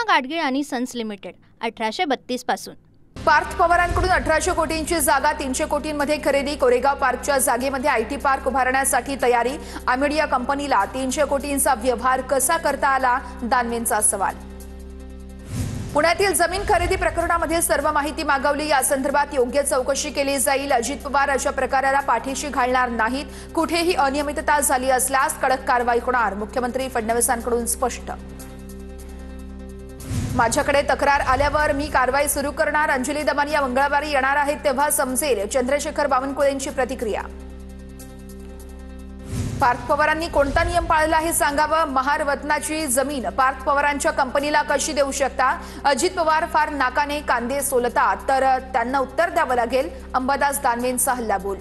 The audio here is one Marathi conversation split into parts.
गाडगीळ आणि सन्स लिमिटेड 1832 पासून। पार्थ पवारांकडून 1800 कोटींची जागा 300 कोटींमध्ये खरेदी। कोरेगाव पार्कच्या जागेमध्ये आयटी पार्क उभारण्यासाठी तयारी। आमिडिया कंपनीला 300 कोटींचा व्यवहार कसा करता आला, दानवेंचा सवाल। पुण्यातील जमीन खरेदी प्रकरणामध्ये सर्व माहिती मागवली, या संदर्भात योग्य चौकशी केली जाईल। अजित पवार अशा प्रकाराला पाठीशी घालणार नाहीत, कुठेही अनियमितता झाली असल्यास कडक कारवाई होणार, मुख्यमंत्री फडणवीसांकडून स्पष्ट। माझ्याकडे तक्रार आल्यावर मी कारवाई सुरू करणार, अंजली दमानिया मंगळवारी येणार आहेत तेव्हा समजेल, चंद्रशेखर बावनकुळेंची प्रतिक्रिया। पार्थ पवारांनी कोणता नियम पाळला हे सांगावं, महार वतनाची जमीन पार्थ पवारांच्या कंपनीला कशी देऊ शकता? अजित पवार फार नाकाने कांदे सोलतात तर त्यांना उत्तर द्यावं लागेल, अंबादास दानवेंचा हल्लाबोल।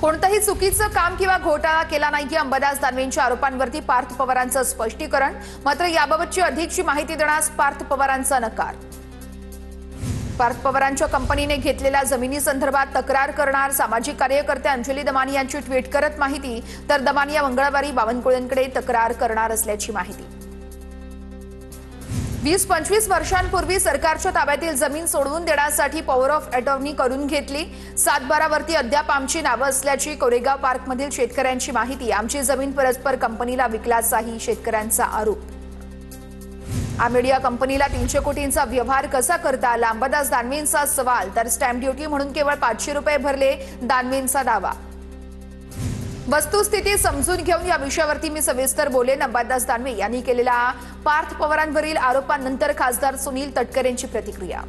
कोणतंही चुकीचं काम किंवा घोटाळा केला नाहीये, अंबादास दानवेंच्या आरोपांवरती पार्थ पवारांचं स्पष्टीकरण। मात्र याबाबतची अधिकची माहिती देण्यास पार्थ पवारांचा नकार। पार्थ पवारांच्या कंपनीने घेतलेल्या जमिनी संदर्भात तक्रार करणार, सामाजिक कार्यकर्ते अंजली दमानियांची ट्विट करत माहिती, तर दमानिया मंगळवारी बावनकुळेंकडे तक्रार करणार असल्याची माहिती। 20-25 वर्षांपूर्वी सरकारच्या ताब्यातील जमीन सोडवून देण्यासाठी पॉवर ऑफ अटॉर्नी करून घेतली। 7/12 वरती अद्याप आमची नावं असल्याची कोरेगाव पार्कमधील शेतकऱ्यांची माहिती। आमची जमीन परस्पर कंपनीला विकल्याचाही शेतकऱ्यांचा आरोप। आमिडिया कंपनीला 300 कोटींचा व्यवहार कसा करता आला, अंबादास दानवेंचा सवाल। तर स्टॅम्प ड्युटी म्हणून केवळ 500 रुपये भरले, दानवेंचा दावा। वस्तुस्थिती समजून घेऊन या विषयावरती मी सविस्तर बोलेन, अंबादास दानवे यांनी केलेल्या पार्थ पवारांवरील आरोपांनंतर खासदार सुनील तटकरेंची प्रतिक्रिया।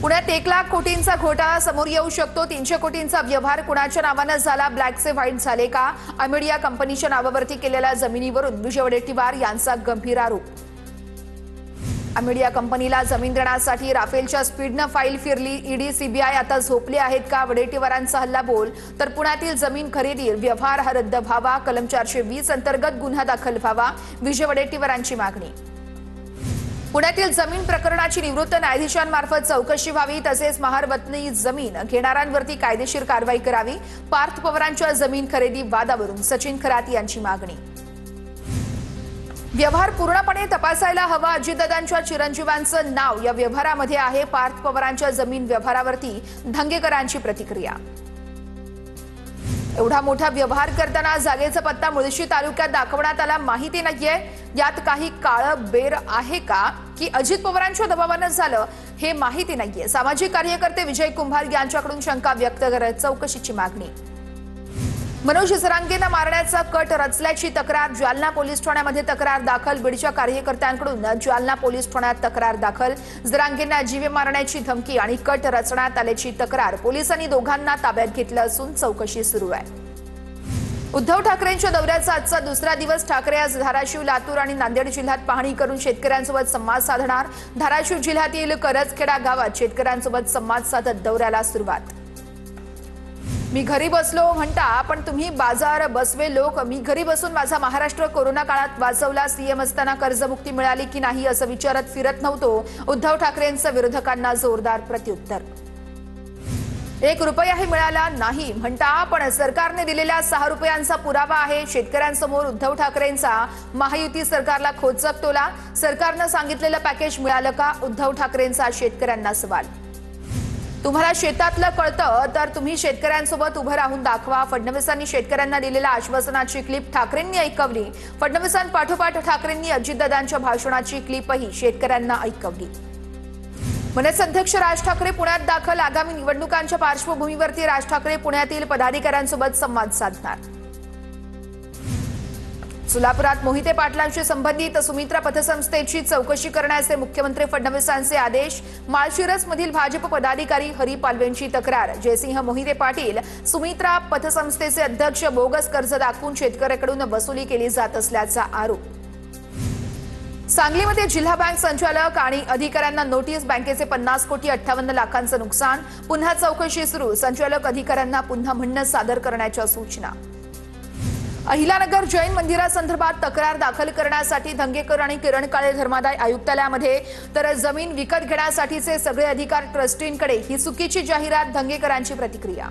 पुण्यात 1 लाख कोटींचा घोटाळा समोर येऊ शकतो, 300 कोटींचा व्यवहार कुणाच्या नावानं झाला, ब्लॅक से व्हाईट झाले का? आमिडिया कंपनीच्या नावावरती केलेल्या जमिनीवरून विजय वडेट्टीवार यांचा गंभीर आरोप। आमिडिया कंपनीला जमीन देण्यासाठी राफेलच्या स्पीडनं फाईल फिरली, ईडी सीबीआय आता झोपले आहेत का? वडेट्टीवारांचा हल्लाबोल। तर पुण्यातील जमीन खरेदी व्यवहार हा रद्द व्हावा, कलम 420 अंतर्गत गुन्हा दाखल व्हावा, विजय वडेट्टीवारांची मागणी। पुण्यातील जमीन प्रकरणाची निवृत्त न्यायाधीशांमार्फत चौकशी व्हावी, तसेच महार वतनी जमीन घेणाऱ्यांवरती कायदेशीर कारवाई करावी। पार्थ पवारांच्या जमीन खरेदी वादावरून सचिन खरात यांची मागणी। व्यवहार पूर्णपणे तपासायला हवा, अजितदादांच्या चिरंजीवांचं नाव या व्यवहारामध्ये आहे। पार्थ पवारांच्या जमीन व्यवहारावरती धंगेकरांची प्रतिक्रिया। एवढा मोठा व्यवहार करताना जागेचा पत्ता मुळशी तालुक्यात दाखवण्यात आला, माहिती नाहीये यात काही काळं बेर आहे का की अजित पवारांच्या दबावानं झालं हे माहिती नाहीये। सामाजिक कार्यकर्ते विजय कुंभार यांच्याकडून शंका व्यक्त करत चौकशीची मागणी। मनोज जरांगेंना मारण्याचा कट रचल्याची तक्रार, जालना पोलीस ठाण्यामध्ये तक्रार दाखल। बीडच्या कार्यकर्त्यांकडून जालना पोलीस ठाण्यात तक्रार दाखल। जरांगेंना जीवे मारण्याची धमकी आणि कट रचण्यात आल्याची तक्रार, पोलिसांनी दोघांना ताब्यात घेतलं असून चौकशी सुरू आहे। उद्धव ठाकरेंच्या दौऱ्याचा आजचा दुसरा दिवस। ठाकरे आज धाराशिव, लातूर आणि नांदेड जिल्ह्यात पाहणी करून शेतकऱ्यांसोबत संवाद साधणार। धाराशिव जिल्ह्यातील करजखेडा गावात शेतकऱ्यांसोबत संवाद साधत दौऱ्याला सुरुवात। मी घरी बसलो म्हणता पण तुम्ही बाजार बसवे लोक, मी घरी बसून माझा महाराष्ट्र कोरोना काळात वाचवला, सीएम असताना कर्जमुक्ती मिळाली की नाही असं विचारत फिरत नव्हतो, उद्धव ठाकरेंचं विरोधकांना जोरदार प्रत्युत्तर। 1 रुपयाही मिळाला नाही म्हणता पण सरकारने दिलेल्या 6 रुपयांचा पुरावा आहे, शेतकऱ्यांसमोर उद्धव ठाकरेंचा महायुती सरकारला खोचक टोला। सरकारनं सांगितलेलं पॅकेज मिळालं का, उद्धव ठाकरेंचा शेतकऱ्यांना सवाल। तुम्हाला शेतातलं कळतं तर तुम्ही शेतकऱ्यांसोबत उभं राहून दाखवा, फडणवीसांनी शेतकऱ्यांना दिलेल्या आश्वासनाची क्लिप ठाकरेंनी ऐकवली। फडणवीसांपाठोपाठ ठाकरेंनी अजितदादांच्या भाषणाची क्लिपही शेतकऱ्यांना ऐकवली। मनसे अध्यक्ष राज ठाकरे पुण्यात दाखल, आगामी निवडणुकांच्या पार्श्वभूमीवरती राज ठाकरे पुण्यातील पदाधिकाऱ्यांसोबत संवाद साधणार। सोलापुरात मोहिते पाटलांशी संबंधित सुमित्रा पतसंस्थेची चौकशी करण्याचे मुख्यमंत्री फडणवीसांचे आदेश। माळशिरसमधील भाजप पदाधिकारी हरी पालवेंची तक्रार, जयसिंह मोहिते पाटील सुमित्रा पतसंस्थेचे अध्यक्ष, बोगस कर्ज दाखवून शेतकऱ्याकडून वसुली केली जात असल्याचा आरोप। सांगलीमध्ये जिल्हा बँक संचालक आणि अधिकाऱ्यांना नोटीस, बँकेचे 50 कोटी 58 लाखांचं नुकसान, पुन्हा चौकशी सुरू, संचालक अधिकाऱ्यांना पुन्हा म्हणणं सादर करण्याच्या सूचना। अहिलानगर जैन मंदिरासंदर्भात तक्रार दाखल करण्यासाठी धंगेकर आणि किरण काळे धर्मादाय आयुक्तालयामध्ये, तर जमीन विकत घेण्यासाठीचे सगळे अधिकार ट्रस्टींकडे, ही चुकीची जाहिरात, धंगेकरांची प्रतिक्रिया।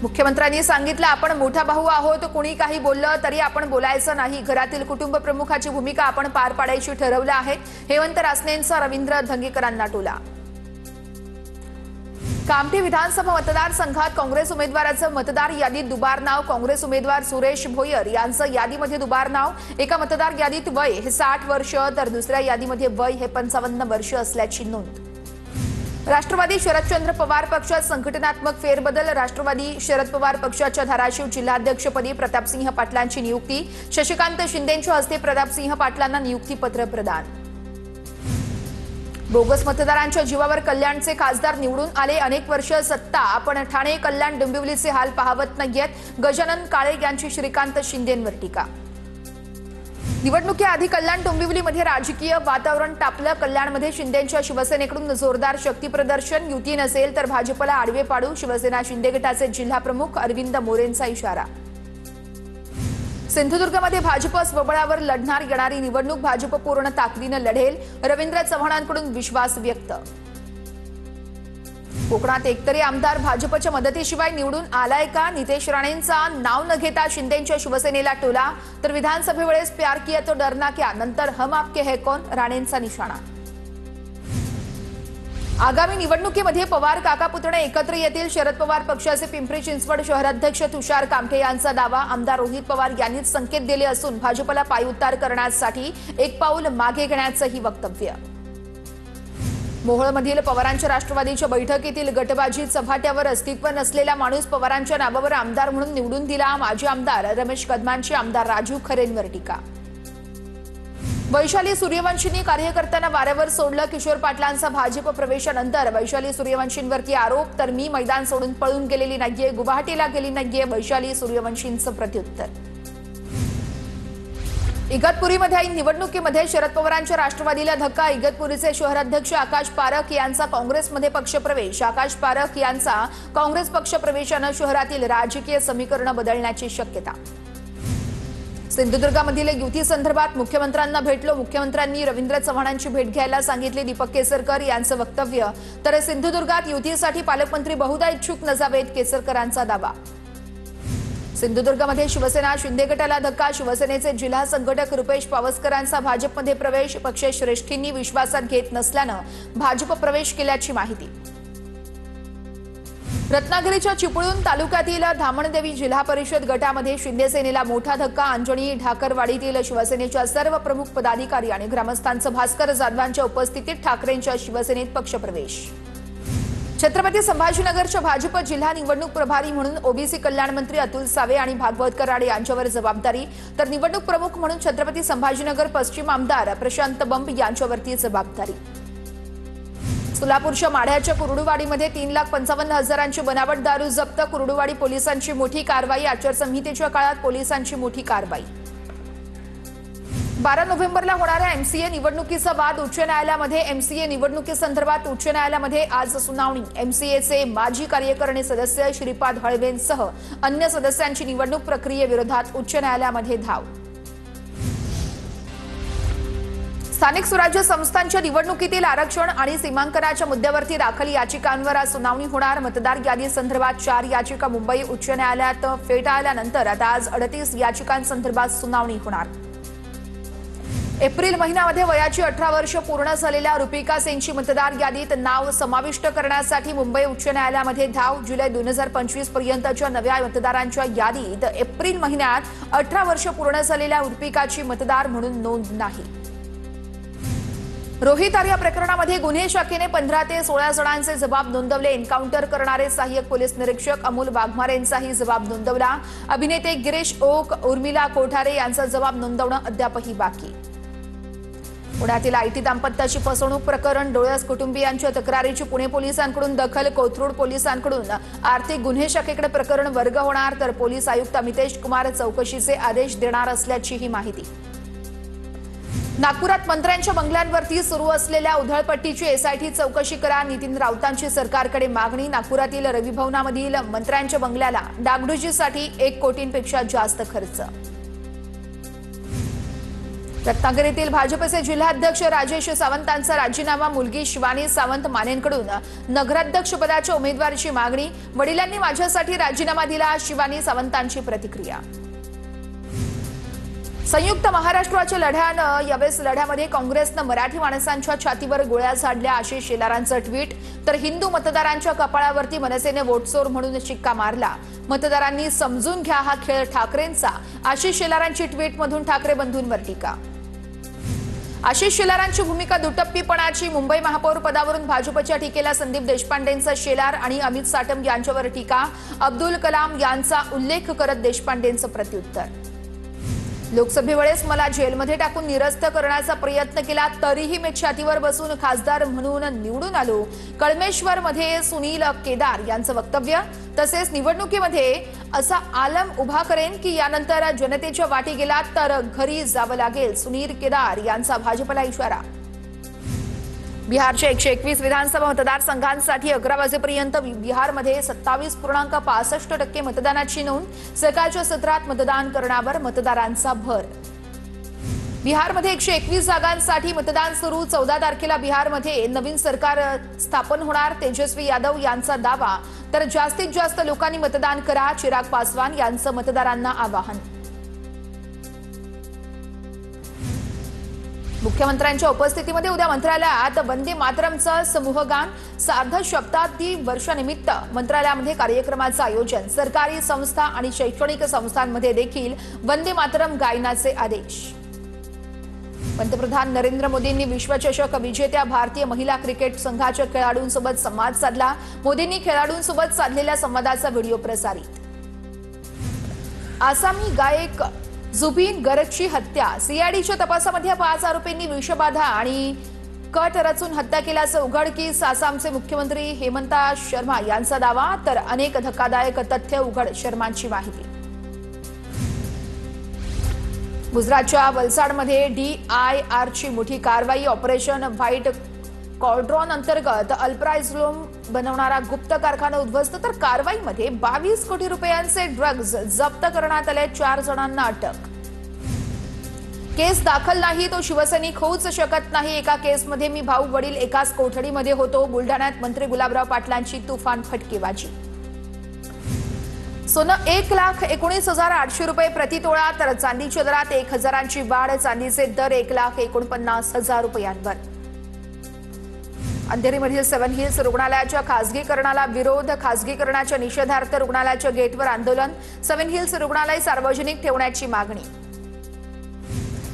मुख्यमंत्र्यांनी सांगितलं, आपण मोठा भाऊ आहोत, कुणी काही बोललं तरी आपण बोलायचं नाही. घरातील कुटुंब प्रमुखाची भूमिका आपण पार पाडायची ठरवलं आहे. हेमंत रासनेंचा रवींद्र धंगेकरांना टोला. कामठी विधानसभा मतदारसंघात काँग्रेस उमेदवाराचं मतदार यादीत दुबार नाव. काँग्रेस उमेदवार सुरेश भोयर यांचं यादीमध्ये दुबार नाव. एका मतदार यादीत वय हे 60 वर्ष तर दुसऱ्या यादीमध्ये वय हे 55 वर्ष असल्याची नोंद. राष्ट्रवादी शरदचंद्र पवार पक्षात संघटनात्मक फेरबदल. राष्ट्रवादी शरद पवार पक्षाच्या धाराशिव जिल्हाध्यक्षपदी प्रतापसिंह पाटलांची नियुक्ती. शशिकांत शिंदेंच्या हस्ते प्रतापसिंह पाटलांना नियुक्तीपत्र प्रदान. बोगस मतदारांच्या जीवावर कल्याणचे खासदार निवडून आले. अनेक वर्ष सत्ता आपण ठाणे कल्याण डोंबिवलीचे हाल पाहवत नाहीयेत. गजानन काळे यांची श्रीकांत शिंदेंवर टीका. निवडणुकीआधी कल्याण डोंबिवलीमध्ये राजकीय वातावरण तापलं. कल्याणमध्ये शिंदेंच्या शिवसेनेकडून जोरदार शक्ती प्रदर्शन. युती नसेल तर भाजपला आडवे पाडू. शिवसेना शिंदे गटाचे जिल्हा प्रमुख अरविंद मोरेंचा इशारा. सिंधुदुर्गमध्ये भाजप स्वबळावर लढणार. येणारी निवडणूक भाजप पूर्ण ताकदीनं लढेल. रवींद्र चव्हाणांकडून विश्वास व्यक्त. कोकणात एकतरी आमदार भाजपच्या मदतीशिवाय निवडून आलाय का? नितेश राणेंचा नाव न घेता शिंदेंच्या शिवसेनेला टोला. तर विधानसभेवेळेस प्यार किया तो डरना क्या, नंतर हम आपके है कौन, राणेंचा निशाणा. आगामी निवडणुकीमध्ये पवार काका पुतणे एकत्र येतील. शरद पवार पक्षाचे पिंपरी चिंचवड शहराध्यक्ष तुषार कामठे यांचा दावा. आमदार रोहित पवार यांनीच संकेत दिले असून भाजपला पायउतार करण्यासाठी एक पाऊल मागे घेण्याचंही वक्तव्य. मोहोळमधील पवारांच्या राष्ट्रवादीच्या बैठकीतील गटबाजी चव्हाट्यावर. अस्तित्व नसलेला माणूस पवारांच्या नावावर आमदार म्हणून निवडून दिला. माजी आमदार रमेश कदमांची आमदार राजू खरेंवर टीका. वैशाली सूर्यवंशींनी कार्यकर्त्यांना वाऱ्यावर सोडलं. किशोर पाटलांचा भाजप प्रवेशानंतर वैशाली सूर्यवंशींवरती आरोप. तर मी मैदान सोडून पळून गेलेली नाहीये, गुवाहाटीला गेली नाहीये, वैशाली सूर्यवंशींचं प्रत्युत्तर. इगतपुरीमध्ये निवडणुकीमध्ये शरद पवारांच्या राष्ट्रवादीला धक्का. इगतपुरीचे शहराध्यक्ष आकाश पारख यांचा काँग्रेसमध्ये पक्षप्रवेश. आकाश पारख यांचा काँग्रेस पक्षप्रवेशानं शहरातील राजकीय समीकरण बदलण्याची शक्यता. सिंधुदुर्गामधील युती संदर्भात मुख्यमंत्र्यांना भेटलो. मुख्यमंत्र्यांनी रवींद्र चव्हाणांची भेट घ्यायला सांगितली. दीपक केसरकर यांचं वक्तव्य. तर सिंधुदुर्गात युतीसाठी पालकमंत्री बहुधा इच्छुक नसावेत, केसरकरांचा दावा. सिंधुदुर्गमध्ये शिवसेना शिंदे गटाला धक्का. शिवसेनेचे जिल्हा संघटक रुपेश पावसकरांचा भाजपमध्ये प्रवेश. पक्षश्रेष्ठींनी विश्वासात घेत नसल्यानं भाजप प्रवेश केल्याची माहिती. रत्नागिरीच्या चिपळूण तालुक्यातील धामणदेवी जिल्हा परिषद गटामध्ये शिंदेसेनेला मोठा धक्का. अंजनी ढाकरवाडीतील शिवसेनेच्या सर्व प्रमुख पदाधिकारी आणि ग्रामस्थांचं भास्कर जाधवांच्या उपस्थितीत ठाकरेंच्या शिवसेनेत पक्षप्रवेश. छत्रपती संभाजीनगरच्या भाजप जिल्हा निवडणूक प्रभारी म्हणून ओबीसी कल्याण मंत्री अतुल सावे आणि भागवत कराड यांच्यावर जबाबदारी. तर निवडणूक प्रमुख म्हणून छत्रपती संभाजीनगर पश्चिम आमदार प्रशांत बंब यांच्यावरती जबाबदारी. सोलापूरच्या माढ्याच्या कुर्डुवाडीमध्ये 3,55,000ची बनावट दारू जप्त. कुर्डुवाडी पोलिसांची मोठी कारवाई. आचारसंहितेच्या काळात पोलिसांची मोठी कारवाई. 12 नोव्हेंबरला होणाऱ्या एमसीए निवडणुकीचा वाद उच्च न्यायालयामध्ये. एमसीए निवडणुकीसंदर्भात उच्च न्यायालयामध्ये आज सुनावणी. एमसीएचे माजी कार्यकारिणी सदस्य श्रीपाद हळवेंसह अन्य सदस्यांची निवडणूक प्रक्रियेविरोधात उच्च न्यायालयामध्ये धाव. स्थानिक स्वराज्य संस्थांच्या निवडणुकीतील आरक्षण आणि सीमांकनाच्या मुद्द्यावरती दाखल याचिकांवर आज सुनावणी होणार. मतदार यादीसंदर्भात 4 याचिका मुंबई उच्च न्यायालयात फेटाळल्यानंतर आता आज 38 याचिकांसंदर्भात सुनावणी होणार. एप्रिल महिन्यामध्ये वयाची 18 वर्ष पूर्ण झालेल्या रुपिका सेनची मतदार यादीत नाव समाविष्ट करण्यासाठी मुंबई उच्च न्यायालयामध्ये धाव. जुलै 2025 पर्यंतच्या नव्या मतदारांच्या यादीत एप्रिल महिन्यात 18 वर्ष पूर्ण झालेल्या रुपिकाची मतदार म्हणून नोंद नाही. रोहित आर्या प्रकरणामध्ये गुन्हे शाखेने 15 ते 16 जणांचे जबाब नोंदवले. एन्काउंटर करणारे सहाय्यक पोलीस निरीक्षक अमोल वाघमारेंचाही जबाब नोंदवला. अभिनेते गिरीश ओक, उर्मिला कोठारे यांचा जबाब नोंदवणं अद्यापही बाकी. पुण्यातील आयटी दाम्पत्याची फसवणूक प्रकरण. डोळस कुटुंबियांच्या तक्रारीची पुणे पोलिसांकडून दखल. कोथरूड पोलिसांकडून आर्थिक गुन्हे शाखेकडे प्रकरण वर्ग होणार. तर पोलीस आयुक्त अमितेश कुमार चौकशीचे आदेश देणार असल्याचीही माहिती. नागपुरात मंत्र्यांच्या बंगल्यांवरती सुरू असलेल्या उधळपट्टीची एसआयटी चौकशी करा. नितीन राऊतांची सरकारकडे मागणी. नागपुरातील रवी भवनामधील मंत्र्यांच्या बंगल्याला डागडुजीसाठी 1 कोटींपेक्षा जास्त खर्च. रत्नागिरीतील भाजपचे जिल्हाध्यक्ष राजेश सावंतांचा राजीनामा, मुलगी शिवानी सावंत मानेंकडून नगराध्यक्ष पदाच्या उमेदवारीची मागणी। वडिलांनी माझ्यासाठी राजीनामा दिला, शिवानी सावंतांची प्रतिक्रिया। संयुक्त महाराष्ट्राच्या लढ्यानं यावेळेस लढ्यामध्ये काँग्रेसनं मराठी माणसांच्या छातीवर गोळ्या झाडल्या, आशिष शेलारांचं ट्विट। तर हिंदू मतदारांच्या कपाळावरती मनसेने वोटचोर म्हणून शिक्का मारला। मतदारांनी समजून घ्या, हा खेळ ठाकरेंचा, आशिष शेलारांची ट्विटमधून ठाकरे बंधूंवर टीका। आशिष शेलारांची भूमिका दुटप्पीपणाची, मुंबई महापौर पदावरून भाजपच्या टीकेला संदीप देशपांडेंचा शेलार आणि अमित साटम यांच्यावर टीका। अब्दुल कलाम यांचा उल्लेख करत देशपांडेंचं प्रत्युत्तर। लोकसभेवेळेस मला जेलमध्ये टाकून निरस्त करण्याचा प्रयत्न केला, तरीही मी छातीवर बसून खासदार म्हणून निवडून आलो। कळमेश्वरमध्ये सुनील केदार यांचं वक्तव्य। तसेच निवडणुकीमध्ये असा आलम उभा करेन की यानंतर जनतेच्या वाटी गेला तर घरी जावं लागेल, सुनील केदार यांचा भाजपला इशारा। बिहारच्या 121 विधानसभा मतदारसंघांसाठी 11 वाजेपर्यंत बिहारमध्ये 27.65% मतदानाची नोंद। सकाळच्या सत्रात मतदान करण्यावर मतदारांचा भर। बिहारमध्ये 121 जागांसाठी मतदान सुरू। 14 तारखेला बिहारमध्ये नवीन सरकार स्थापन होणार, तेजस्वी यादव यांचा दावा। तर जास्तीत जास्त लोकांनी मतदान करा, चिराग पासवान यांचं मतदारांना आवाहन। मुख्यमंत्र्यांच्या उपस्थितीमध्ये उद्या मंत्रालयात वंदे मातरमचं समूहगान। सार्ध शताब्दी वर्षानिमित्त मंत्रालयामध्ये कार्यक्रमाचं आयोजन। सरकारी संस्था आणि शैक्षणिक संस्थांमध्ये देखील वंदे मातरम गायनाचे आदेश। पंतप्रधान नरेंद्र मोदींनी विश्वचषक विजेत्या भारतीय महिला क्रिकेट संघाच्या खेळाडूंसोबत संवाद साधला। मोदींनी खेळाडूंसोबत साधलेल्या संवादाचा व्हिडिओ प्रसारित। आसामी गायक जुबिन गर्गची हत्या। सीआयडीच्या तपासामध्ये 5 आरोपींनी विषबाधा आणि कट रचून हत्या केल्याचं उघडकीस। आसामचे मुख्यमंत्री हेमंता शर्मा यांचा दावा। तर अनेक धक्कादायक तथ्य उघड, शर्मांची माहिती। गुजरातच्या वलसाडमध्ये DIRची मोठी कारवाई। ऑपरेशन व्हाईट कॉर्ड्रॉन अंतर्गत अल्प्राइझोलम बनवणारा गुप्त कारखाना उद्ध्वस्त। तर कारवाईमध्ये 22 कोटी रुपयांचे ड्रग्ज जप्त करण्यात आले। 4 जणांना अटक। केस दाखल नाही तो शिवसैनिक होऊच शकत नाही। एका केसमध्ये मी भाऊ वडील एकाच कोठडीमध्ये होतो। बुलढाण्यात मंत्री गुलाबराव पाटलांची तुफान फटकेबाजी। सोनं 1,19,800 रुपये प्रतितोळा। तर चांदीच्या दरात 1,000ची वाढ। चांदीचे दर 1,49,000 रुपयांवर। अंधेरीमधील 7 हिल्स रुग्णालयाच्या खासगीकरणाला विरोध। खासगीकरणाच्या निषेधार्थ रुग्णालयाच्या गेटवर आंदोलन। 7 हिल्स रुग्णालय सार्वजनिक ठेवण्याची मागणी।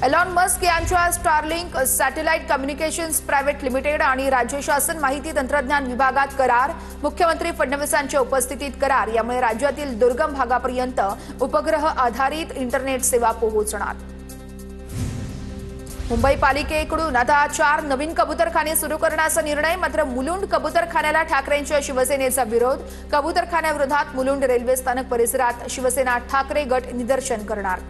एलॉन मस्क यांच्या Starlink satellite communications private limited आणि राज्य शासन माहिती तंत्रज्ञान विभागात करार। मुख्यमंत्री फडणवीसांच्या उपस्थितीत करार। यामुळे राज्यातील दुर्गम भागापर्यंत उपग्रह आधारित इंटरनेट सेवा पोहोचणार। मुंबई पालिकेकडून आता 4 नवीन कबूतरखाने सुरू करण्याचा निर्णय। मात्र मुलुंड कबूतरखान्याला ठाकरेंच्या शिवसेनेचा विरोध। कबूतरखान्याविरोधात मुलुंड रेल्वे स्थानक परिसरात शिवसेना ठाकरे गट निदर्शन करणार।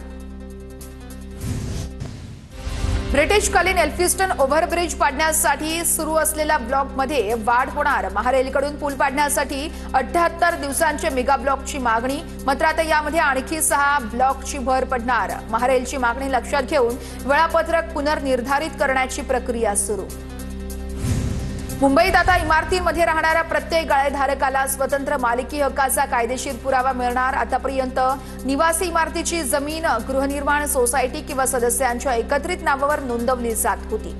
ब्रिटिशकालीन एल्फिस्टन ओव्हरब्रिज पाडण्यासाठी सुरू असलेल्या ब्लॉकमध्ये वाढ होणार। महारेलकडून पूल पाडण्यासाठी 78 दिवसांच्या मेगा ब्लॉकची मागणी। मात्र आता यामध्ये आणखी 6 ब्लॉकची भर पडणार। महारेलची मागणी लक्षात घेऊन वेळापत्रक पुनर्निर्धारित करण्याची प्रक्रिया सुरू। मुंबईत आता इमारतींमध्ये राहणाऱ्या प्रत्येक गाळेधारकाला स्वतंत्र मालकी हक्काचा कायदेशीर पुरावा मिळणार। आतापर्यंत निवासी इमारतीची जमीन गृहनिर्माण सोसायटी किंवा सदस्यांच्या एकत्रित नावावर नोंदवली जात होती।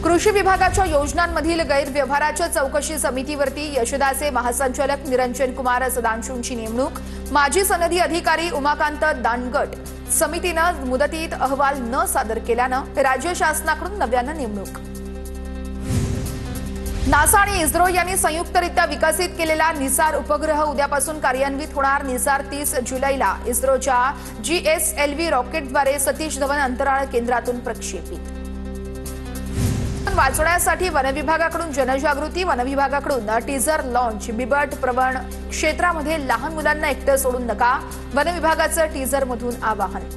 कृषी विभागाच्या योजनांमधील गैरव्यवहाराच्या चौकशी समितीवरती यशदाचे महासंचालक निरंजन कुमार सदांशूंची नेमणूक। माजी सनदी अधिकारी उमाकांत दानगट समितीनं मुदतीत अहवाल न सादर केल्यानं राज्य शासनाकडून नव्यानं नेमणूक। नासा आणि इस्रो यांनी संयुक्तरित्या विकसित केलेला निसार उपग्रह उद्यापासून कार्यान्वित होणार। निसार 30 जुलैला इस्रोच्या GSLV रॉकेटद्वारे सतीश धवन अंतराळ केंद्रातून प्रक्षेपित। वाचवण्यासाठी वनविभागाकडून जनजागृती। वनविभागाकडून टीजर लॉन्च। बिबट प्रवण क्षेत्रामध्ये लहान मुलांना एकटं सोडून नका, वनविभागाचं टीजरमधून आवाहन।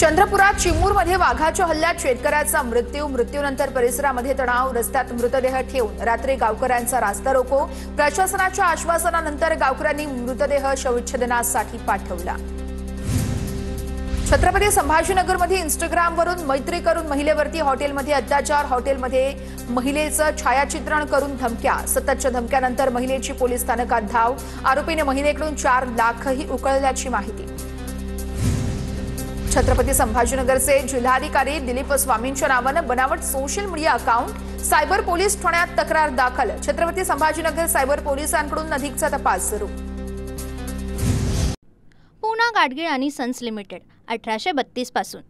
चंद्रपुरात चिमूरमध्ये वाघाच्या हल्ल्यात शेतकऱ्याचा मृत्यूनंतर परिसरामध्ये तणाव। रस्त्यात मृतदेह ठेवून रात्री गावकऱ्यांचा रास्ता रोको। प्रशासनाच्या आश्वासनानंतर गावकऱ्यांनी मृतदेह शवविच्छेदनासाठी पाठवला। छत्रपती संभाजीनगरमध्ये इंस्टाग्रामवरून मैत्री करून महिलेवरती हॉटेलमध्ये अत्याचार, हॉटेलमध्ये महिलेचं छायाचित्रण करून धमक्या, सततच्या धमक्यानंतर महिलेची पोलीस स्थानकात धाव, आरोपीने महिलेकडून 4 लाखही उकळल्याची माहिती। छत्रपती संभाजीनगरचे जिल्हाधिकारी दिलीप स्वामींच्या नावानं बनावट social media account, cyber police ठाण्यात तक्रार दाखल। छत्रपती संभाजीनगर सायबर पोलिसांकडून अधिकचा तपास सुरू। पूना गाडगीळ आणि सन्स लिमिटेड 1832 पासून।